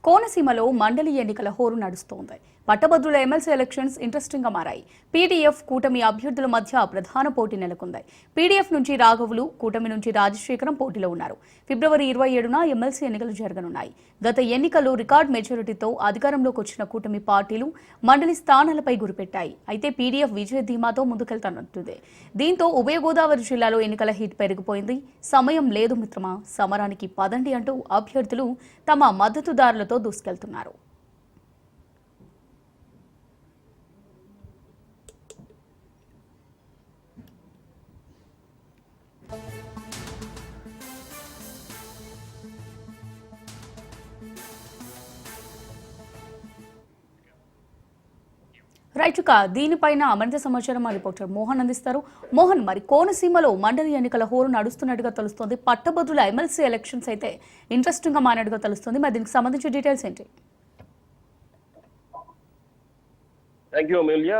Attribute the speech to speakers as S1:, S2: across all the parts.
S1: కోనసీమలో మండలి ఎన్నికల హోరు నడుస్తోంది. పట్టభద్రుల ఎమ్మెల్సీ ఎలక్షన్స్ ఇంట్రెస్టింగ్ గా మారాయి. పీడీఎఫ్ కూటమి అభ్యర్థుల మధ్య ప్రధాన పోటీ నెలకొంది. పీడీఎఫ్ నుంచి రాఘవులు, కూటమి నుంచి రాజశేఖరం పోటీలో ఉన్నారు. ఫిబ్రవరి 27న ఎమ్మెల్సీ ఎన్నికలు జరగనున్నాయి. గత ఎన్నికల్లో రికార్డ్ మెజారిటీతో అధికారంలోకి వచ్చిన కూటమి పార్టీలు మండలి స్థానాలపై గురిపెట్టాయి. అయితే పీడీఎఫ్ విజయ ధీమాతో ముందుకెళ్తానంటుంది. దీంతో ఉభయ గోదావరి జిల్లాలో ఎన్నికల హీట్ పెరిగిపోయింది. సమయం లేదు మిత్రమా, సమరానికి పదండి అంటూ అభ్యర్థులు తమ మద్దతుదారులతో దూసుకెళ్తున్నారు. రైతుక దీనిపైన మరింత సమాచారం మా రిపోర్టర్ మోహన్ అందిస్తారు. మోహన్, మరి కోనసీమలో మండలి ఎన్నికల హోరు నడుస్తున్నట్టుగా తెలుస్తోంది. పట్టభద్రుల ఎమ్మెల్సీ ఎలక్షన్స్ అయితే ఇంట్రెస్టింగ్ గా మారినట్టుగా తెలుస్తుంది. మరి దీనికి సంబంధించిన డీటెయిల్స్ ఏంటి?
S2: థ్యాంక్ యూ అమూల్య.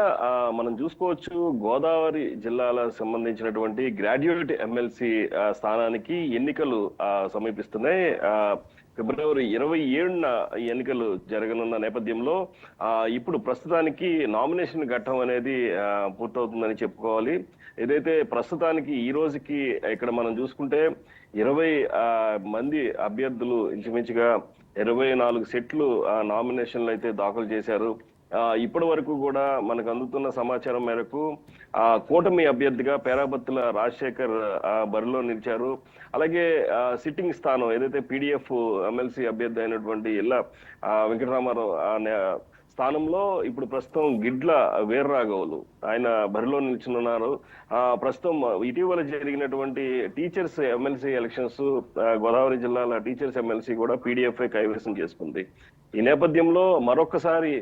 S2: మనం చూసుకోవచ్చు, గోదావరి జిల్లాల సంబంధించినటువంటి గ్రాడ్యుయేట్ ఎమ్మెల్సీ స్థానానికి ఎన్నికలు సమీపిస్తున్నాయి. ఫిబ్రవరి 27న ఎన్నికలు జరగనున్న నేపథ్యంలో ఇప్పుడు ప్రస్తుతానికి నామినేషన్ ఘట్టం అనేది పూర్తవుతుందని చెప్పుకోవాలి. ఏదైతే ప్రస్తుతానికి ఈ రోజుకి ఇక్కడ మనం చూసుకుంటే 20 మంది అభ్యర్థులు ఇంచుమించుగా 24 సెట్లు నామినేషన్లు అయితే దాఖలు చేశారు. ఇప్పటి వరకు కూడా మనకు అందుతున్న సమాచారం మేరకు కూటమి అభ్యర్థిగా పేరాబత్తుల రాజశేఖర్ బరిలో నిలిచారు. అలాగే సిట్టింగ్ స్థానం ఏదైతే పీడీఎఫ్ ఎమ్మెల్సీ అభ్యర్థి అయినటువంటి ఎల్ల వెంకటరామారావు స్థానంలో ఇప్పుడు ప్రస్తుతం గిడ్ల వీర్రాఘవులు ఆయన బరిలో నిల్చున్నారు. ప్రస్తుతం ఇటీవల జరిగినటువంటి టీచర్స్ ఎమ్మెల్సీ ఎలక్షన్స్ గోదావరి జిల్లాల టీచర్స్ ఎమ్మెల్సీ కూడా పీడీఎఫ్ కైవసం చేసుకుంది. ఈ నేపథ్యంలో మరొకసారి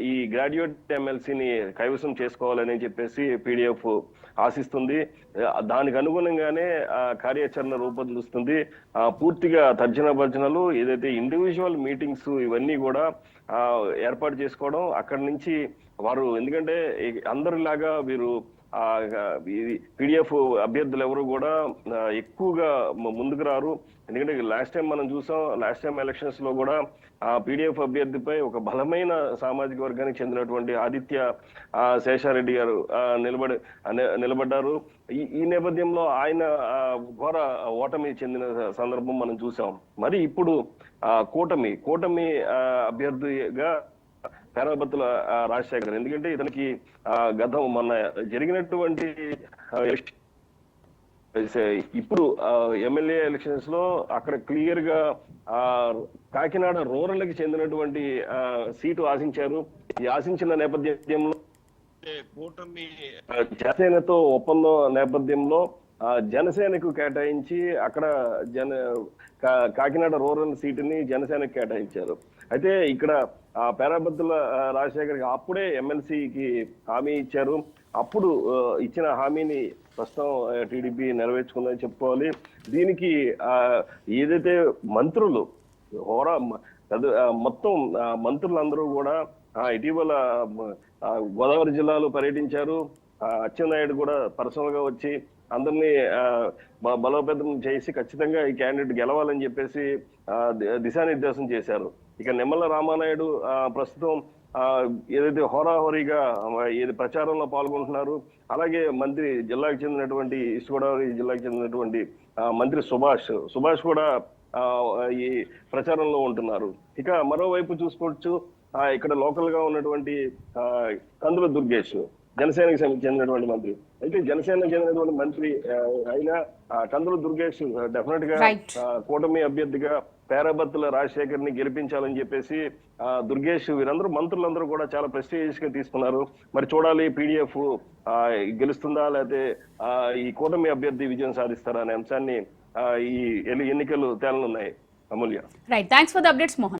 S2: ఈ గ్రాడ్యుయేట్ ఎమ్మెల్సీని కైవసం చేసుకోవాలని చెప్పేసి పీడీఎఫ్ ఆశిస్తుంది. దానికి అనుగుణంగానే కార్యాచరణ రూపొందిస్తుంది. పూర్తిగా తర్జన భర్జనలు, ఏదైతే ఇండివిజువల్ మీటింగ్స్ ఇవన్నీ కూడా ఏర్పాటు చేసుకోవడం, అక్కడి నుంచి వారు ఎందుకంటే అందరిలాగా వీరు పీడీఎఫ్ అభ్యర్థులు ఎవరు కూడా ఎక్కువగా ముందుకు రారు. ఎందుకంటే లాస్ట్ టైం మనం చూసాం, లాస్ట్ టైం ఎలక్షన్స్ లో కూడా పీడీఎఫ్ అభ్యర్థిపై ఒక బలమైన సామాజిక వర్గానికి చెందినటువంటి ఆదిత్య శేషారెడ్డి గారు నిలబడ్డారు. ఈ నేపథ్యంలో ఆయన ఘోర ఓటమి చెందిన సందర్భం మనం చూసాం. మరి ఇప్పుడు కూటమి అభ్యర్థిగా పేరాబత్తుల రాజశేఖర్, ఎందుకంటే ఇతనికి గతం మొన్న జరిగినటువంటి ఇప్పుడు ఎమ్మెల్యే ఎలక్షన్స్ లో అక్కడ క్లియర్ గా కాకినాడ రూరల్ కి చెందినటువంటి సీటు ఆశించారు. ఈ ఆశించిన నేపథ్యంలో కూటమి జనసేనతో ఒప్పందం నేపథ్యంలో జనసేనకు కేటాయించి అక్కడ కాకినాడ రూరల్ సీటుని జనసేనకు కేటాయించారు. అయితే ఇక్కడ పేరాబత్తుల రాజశేఖర్ అప్పుడే ఎమ్మెల్సీకి హామీ ఇచ్చారు. అప్పుడు ఇచ్చిన హామీని ప్రస్తుతం టీడీపీ నెరవేర్చుకుందని చెప్పుకోవాలి. దీనికి ఏదైతే మంత్రులు మొత్తం మంత్రులందరూ కూడా ఇటీవల గోదావరి జిల్లాలో పర్యటించారు. అచ్చెన్నాయుడు కూడా పర్సనల్ గా వచ్చి అందరినీ బలోపేతం చేసి ఖచ్చితంగా ఈ క్యాండిడేట్ గెలవాలని చెప్పేసి దిశానిర్దేశం చేశారు. ఇక నిమ్మల రామానాయుడు ప్రస్తుతం ఏదైతే హోరాహోరీగా ఏది ప్రచారంలో పాల్గొంటున్నారు. అలాగే మంత్రి జిల్లాకు చెందినటువంటి ఈస్ట్ గోదావరి జిల్లాకు చెందినటువంటి మంత్రి సుభాష్ కూడా ఈ ప్రచారంలో ఉంటున్నారు. ఇక మరోవైపు చూసుకోవచ్చు, ఇక్కడ లోకల్ గా ఉన్నటువంటి కందుల దుర్గేష్ జనసేనకి చెందినటువంటి మంత్రి. అయితే జనసేనకు చెందినటువంటి మంత్రి అయినా కందుల దుర్గేష్ డెఫినెట్ గా కూటమి అభ్యర్థిగా పేరాబత్తుల రాజశేఖర్ ని గెలిపించాలని చెప్పేసి దుర్గేష్ వీరందరూ మంత్రులందరూ కూడా చాలా ప్రెస్టీజియస్ గా తీసుకున్నారు. మరి చూడాలి పీడీఎఫ్ గెలుస్తుందా లేకపోతే ఈ కూటమి అభ్యర్థి విజయం సాధిస్తారా అనే అంశాన్ని ఈ ఎన్నికలు తేలనున్నాయి. Amulya.
S1: Right, thanks for the updates Mohan.